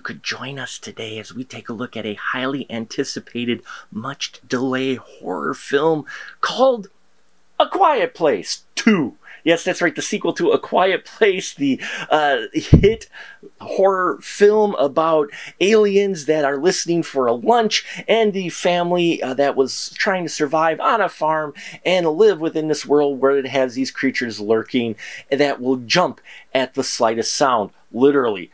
could join us today as we take a look at a highly anticipated, much delayed horror film called A Quiet Place 2. Yes, that's right, the sequel to A Quiet Place, the hit horror film about aliens that are listening for a lunch and the family that was trying to survive on a farm and live within this world where it has these creatures lurking that will jump at the slightest sound. Literally.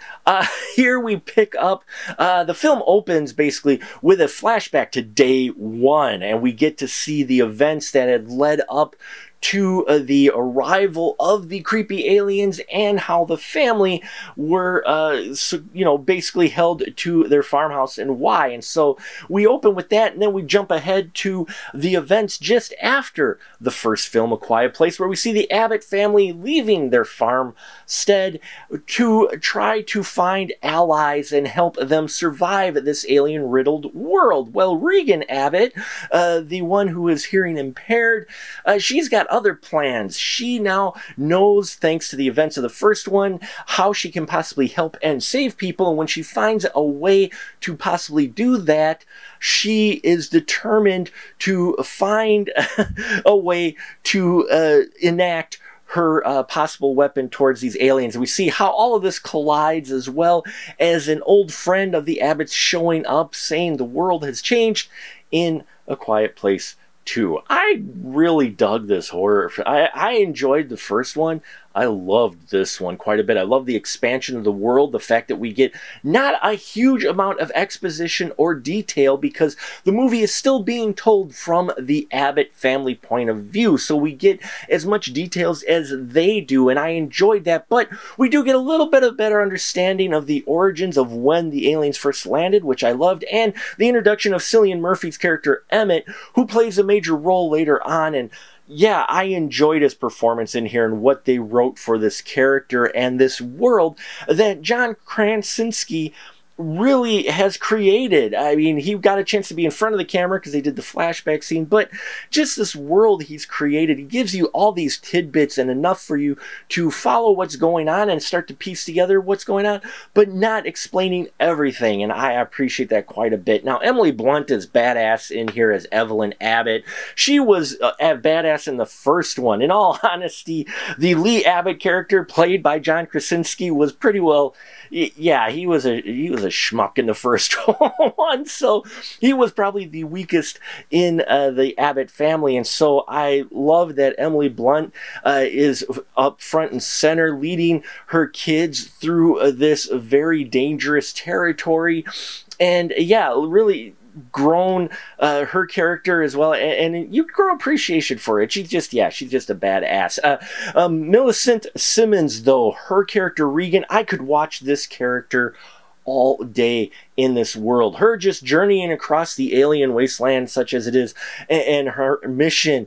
Here we pick up, the film opens basically with a flashback to day one, and we get to see the events that had led up to the arrival of the creepy aliens and how the family were, basically held to their farmhouse and why. And so we open with that, and then we jump ahead to the events just after the first film, A Quiet Place, where we see the Abbott family leaving their farmstead to try to find allies and help them survive this alien-riddled world. Well, Regan Abbott, the one who is hearing impaired, she's got other plans. She now knows, thanks to the events of the first one, how she can possibly help and save people, and when she finds a way to possibly do that, she is determined to find a way to enact her possible weapon towards these aliens. And we see how all of this collides, as well as an old friend of the Abbotts showing up saying the world has changed in A Quiet Place 2. I really dug this horror. I enjoyed the first one. I loved this one quite a bit. I love the expansion of the world, the fact that we get not a huge amount of exposition or detail because the movie is still being told from the Abbott family point of view. So we get as much details as they do, and I enjoyed that. But we do get a little bit of better understanding of the origins of when the aliens first landed, which I loved, and the introduction of Cillian Murphy's character Emmett, who plays a major role later on. And yeah, I enjoyed his performance in here and what they wrote for this character and this world that John Krasinski really has created. I mean, he got a chance to be in front of the camera because they did the flashback scene, but just this world he's created, he gives you all these tidbits and enough for you to follow what's going on and start to piece together what's going on, but not explaining everything, and I appreciate that quite a bit. Now, Emily Blunt is badass in here as Evelyn Abbott. She was a badass in the first one. In all honesty, the Lee Abbott character played by John Krasinski was pretty well, yeah, he was a schmuck in the first one, so he was probably the weakest in the Abbott family, and so I love that Emily Blunt is up front and center leading her kids through this very dangerous territory, and yeah, really grown her character as well, and you grow appreciation for it. She's just a badass. Millicent Simmons, though, her character Regan, I could watch this character all day in this world. Her just journeying across the alien wasteland such as it is, and her mission.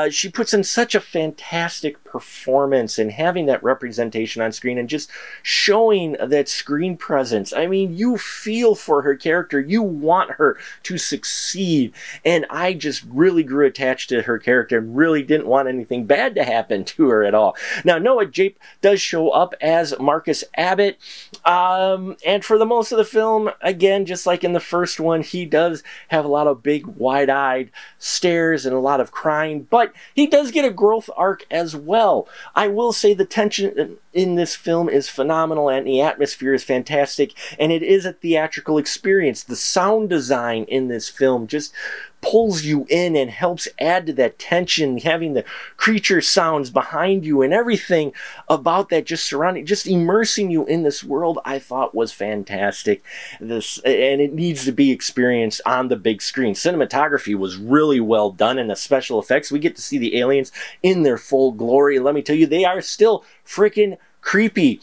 She puts in such a fantastic performance, and having that representation on screen and just showing that screen presence. I mean, you feel for her character. You want her to succeed, and I just really grew attached to her character and really didn't want anything bad to happen to her at all. Now, Noah Jape does show up as Marcus Abbott, and for the most of the film, again, just like in the first one, he does have a lot of big wide-eyed stares and a lot of crying, but he does get a growth arc as well. I will say the tension in this film is phenomenal, and the atmosphere is fantastic, and it is a theatrical experience. The sound design in this film just pulls you in and helps add to that tension, having the creature sounds behind you and everything about that just surrounding, just immersing you in this world, I thought was fantastic. And it needs to be experienced on the big screen. Cinematography was really well done, and the special effects, we get to see the aliens in their full glory. Let me tell you, they are still freaking creepy.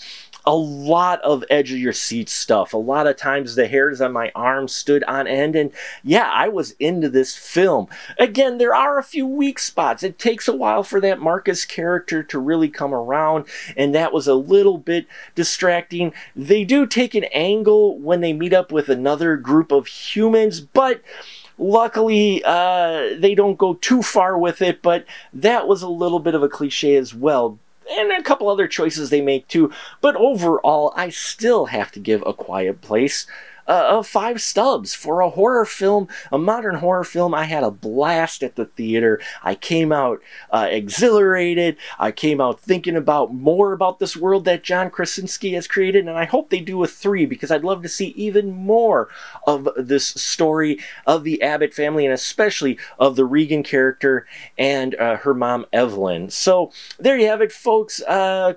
A lot of edge of your seat stuff. A lot of times the hairs on my arms stood on end, and yeah, I was into this film. Again, there are a few weak spots. It takes a while for that Marcus character to really come around, and that was a little bit distracting. They do take an angle when they meet up with another group of humans, but luckily, they don't go too far with it, but that was a little bit of a cliche as well. and a couple other choices they make too. But overall, I still have to give A Quiet Place 5 stubs for a horror film, a modern horror film. I had a blast at the theater. I came out exhilarated. I came out thinking about more about this world that John Krasinski has created, and I hope they do a 3, because I'd love to see even more of this story of the Abbott family, and especially of the Regan character and her mom Evelyn. So there you have it, folks.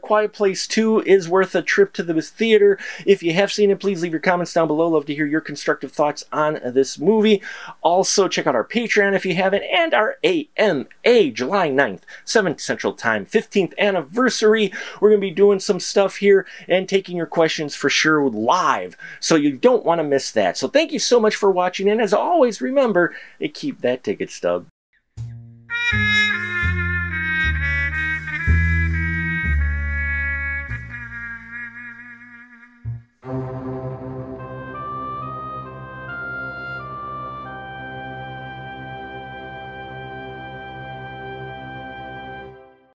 Quiet Place 2 is worth a trip to the theater. If you have seen it, please leave your comments down below. Love to hear your constructive thoughts on this movie. Also, check out our Patreon if you haven't, and our AMA July 9th, 7 Central Time, 15th anniversary. We're going to be doing some stuff here and taking your questions for sure live, so you don't want to miss that. So thank you so much for watching, and as always, remember to keep that ticket stub.